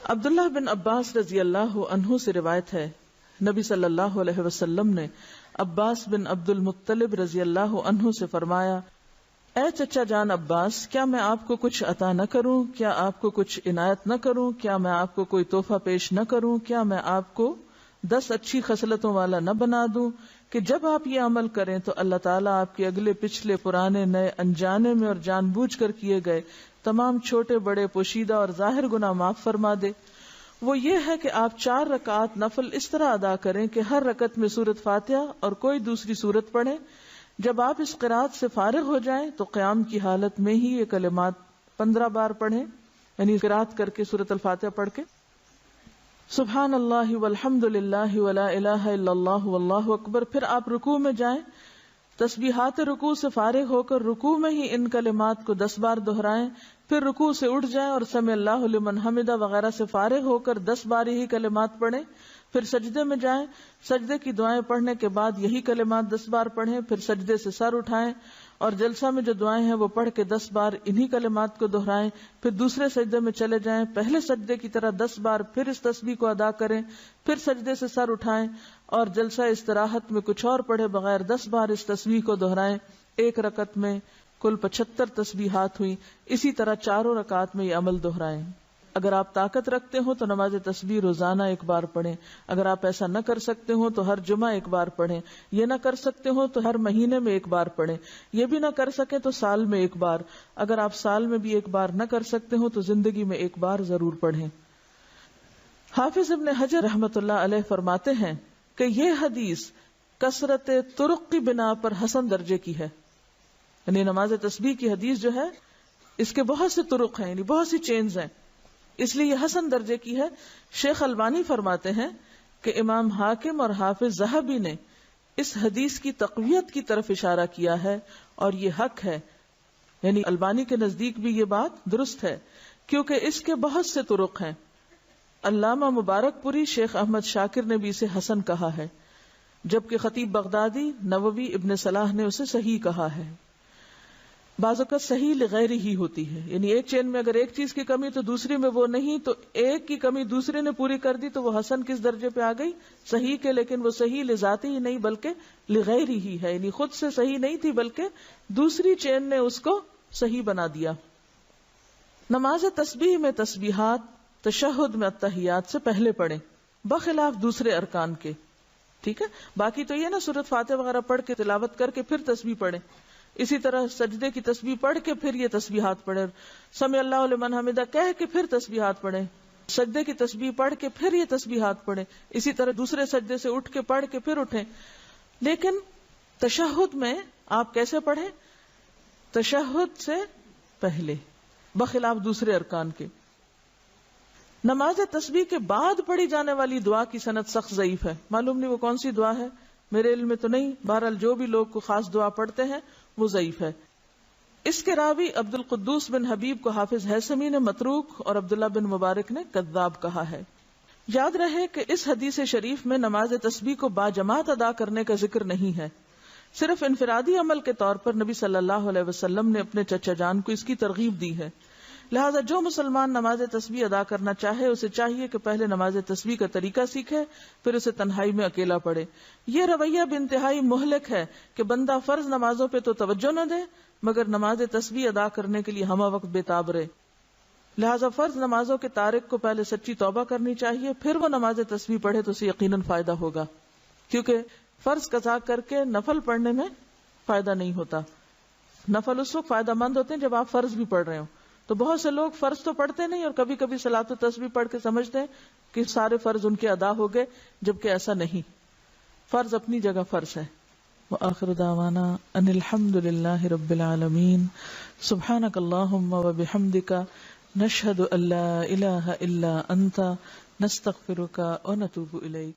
عبداللہ بن عباس رضی اللہ عنہ سے روایت ہے، نبی صلی اللہ علیہ وسلم نے عباس بن عبد المطلب رضی اللہ عنہ سے فرمایا، اے چچا جان عباس، کیا میں آپ کو کچھ عطا نہ کروں؟ کیا آپ کو کچھ عنایت نہ کروں؟ کیا میں آپ کو کوئی تحفہ پیش نہ کروں؟ کیا میں آپ کو 10 اچھی خصلتوں والا نہ بنا دوں کہ جب آپ یہ عمل کریں تو اللہ تعالیٰ آپ کے اگلے پچھلے پرانے نئے انجانے میں اور جان بوجھ کر کیے گئے تمام چھوٹے بڑے پوشیدہ اور ظاہر گناہ معاف فرما دے؟ وہ یہ ہے کہ آپ 4 رکعات نفل اس طرح ادا کریں کہ ہر رکعت میں سورۃ فاتحہ اور کوئی دوسری سورت پڑھیں۔ جب آپ اس قرات سے فارغ ہو جائیں تو قیام کی حالت میں ہی یہ کلمات 15 بار پڑھیں، یعنی قرات کر کے سورۃ الفاتحہ پڑھ کے سبحان اللہ والحمد للہ ولا الہ الا اللہ واللہ اکبر۔ پھر آپ رکوع میں جائیں، تسبیحات رکوع سے فارغ ہو کر رکوع میں ہی ان کلمات کو 10 بار دہرائیں، پھر رکوع سے اٹھ جائیں اور سمع اللہ لمن حمدہ وغیرہ سے فارغ ہو کر 10 بار یہی کلمات پڑھیں، پھر سجدے میں جائیں، سجدے کی دعائیں پڑھنے کے بعد یہی کلمات 10 بار پڑھیں، پھر سجدے سے سر اٹھائیں اور جلسہ میں جو دعائیں ہیں وہ پڑھ کے 10 بار انہی کلمات کو دہرائیں، پھر دوسرے سجدے میں چلے جائیں، پہلے سجدے کی طرح 10 بار پھر اس تسبیح کو ادا کریں، پھر سجدے سے سر اٹھائیں اور جلسہ استراحت میں کچھ اور پڑھے بغیر 10 بار اس تسبیح کو دہرائیں۔ ایک رکعت میں کل 75 تسبیحات ہوئی، اسی طرح 4 رکعات میں یہ عمل دہرائیں۔ اگر آپ طاقت رکھتے ہو تو نماز تسبیح روزانہ 1 بار پڑھیں، اگر آپ ایسا نہ کر سکتے ہو تو ہر جمعہ 1 بار پڑھیں، یہ نہ کر سکتے ہو تو ہر مہینے میں 1 بار پڑھیں، یہ بھی نہ کر سکے تو سال میں 1 بار، اگر آپ سال میں بھی 1 بار نہ کر سکتے ہو تو زندگی میں 1 بار ضرور پڑھیں۔ حافظ ابن حجر رحمۃ اللہ علیہ فرماتے ہیں کہ یہ حدیث کثرت طرق کی بنا پر حسن درجے کی ہے، یعنی نماز تسبیح کی حدیث جو ہے اس کے بہت سے طرق ہیں، یعنی بہت سی چینز ہیں، اس لیے یہ حسن درجے کی ہے۔ شیخ البانی فرماتے ہیں کہ امام حاکم اور حافظ ذہبی نے اس حدیث کی تقویت کی طرف اشارہ کیا ہے اور یہ حق ہے، یعنی البانی کے نزدیک بھی یہ بات درست ہے کیونکہ اس کے بہت سے طرق ہیں۔ علامہ مبارک پوری شیخ احمد شاکر نے بھی اسے حسن کہا ہے، جبکہ خطیب بغدادی، نووی، ابن صلاح نے اسے صحیح کہا ہے۔ بعض اوقات صحیح لغیر ہی ہوتی ہے، یعنی ایک چین میں اگر ایک چیز کی کمی تو دوسری میں وہ نہیں، تو ایک کی کمی دوسرے نے پوری کر دی تو وہ حسن کس درجے پہ آ گئی؟ صحیح کے، لیکن وہ صحیح لذاتی ہی نہیں بلکہ لغیر ہی ہے، یعنی خود سے صحیح نہیں تھی بلکہ دوسری چین نے اس کو صحیح بنا دیا۔ نماز تسبیح میں تسبیحات تشہد میں التحیات سے پہلے پڑھیں، بخلاف دوسرے ارکان کے، ٹھیک ہے؟ باقی تو یہ نا سورۃ فاتحہ وغیرہ پڑھ کے تلاوت کر کے پھر تسبیح پڑھیں، اسی طرح سجدے کی تسبیح پڑھ کے پھر یہ تسبیحات پڑھیں، سمع اللہ لمن حمدہ کہہ کے پھر تسبیحات پڑھیں، سجدے کی تسبیح پڑھ کے پھر یہ تسبیحات پڑھیں، اسی طرح دوسرے سجدے سے اٹھ کے پڑھ کے پھر اٹھیں۔ لیکن تشہد میں آپ کیسے پڑھیں؟ تشہد سے پہلے، بخلاف دوسرے ارکان کے۔ نماز تسبیح کے بعد پڑھی جانے والی دعا کی سند سخت ضعیف ہے، معلوم نہیں وہ کون سی دعا ہے، میرے علم میں تو نہیں، بہرحال جو بھی لوگ کو خاص دعا پڑھتے ہیں وہ ضعیف ہے۔ اس کے راوی عبد القدوس بن حبیب کو حافظ ہیثمی نے متروک اور عبداللہ بن مبارک نے کذاب کہا ہے۔ یاد رہے کہ اس حدیث شریف میں نماز تسبیح کو باجماعت ادا کرنے کا ذکر نہیں ہے، صرف انفرادی عمل کے طور پر نبی صلی اللہ علیہ وسلم نے اپنے چچا جان کو اس کی ترغیب دی ہے۔ لہذا جو مسلمان نماز تسبیح ادا کرنا چاہے اسے چاہیے کہ پہلے نماز تسبیح کا طریقہ سیکھے، پھر اسے تنہائی میں اکیلا پڑھے۔ یہ رویہ بھی انتہائی مہلک ہے کہ بندہ فرض نمازوں پہ تو توجہ نہ دے مگر نماز تسبیح ادا کرنے کے لیے ہمہ وقت بےتاب رہے۔ لہذا فرض نمازوں کے تارک کو پہلے سچی توبہ کرنی چاہیے، پھر وہ نماز تسبیح پڑھے تو اسے یقیناً فائدہ ہوگا، کیونکہ فرض قضا کر کے نفل پڑھنے میں فائدہ نہیں ہوتا۔ نفل اس وقت فائدہ مند ہوتے ہیں جب آپ فرض بھی پڑھ رہے ہو، تو بہت سے لوگ فرض تو پڑھتے نہیں اور کبھی کبھی صلاۃ و تسبیح پڑھ کے سمجھتے ہیں کہ سارے فرض ان کے ادا ہو گئے، جبکہ ایسا نہیں، فرض اپنی جگہ فرض ہے۔ وآخر دعوانا ان الحمد للہ رب العالمین، سبحانک اللہم وبحمدک، نشہد ان لا الہ الا انت، نستغفرک ونتوب الیک۔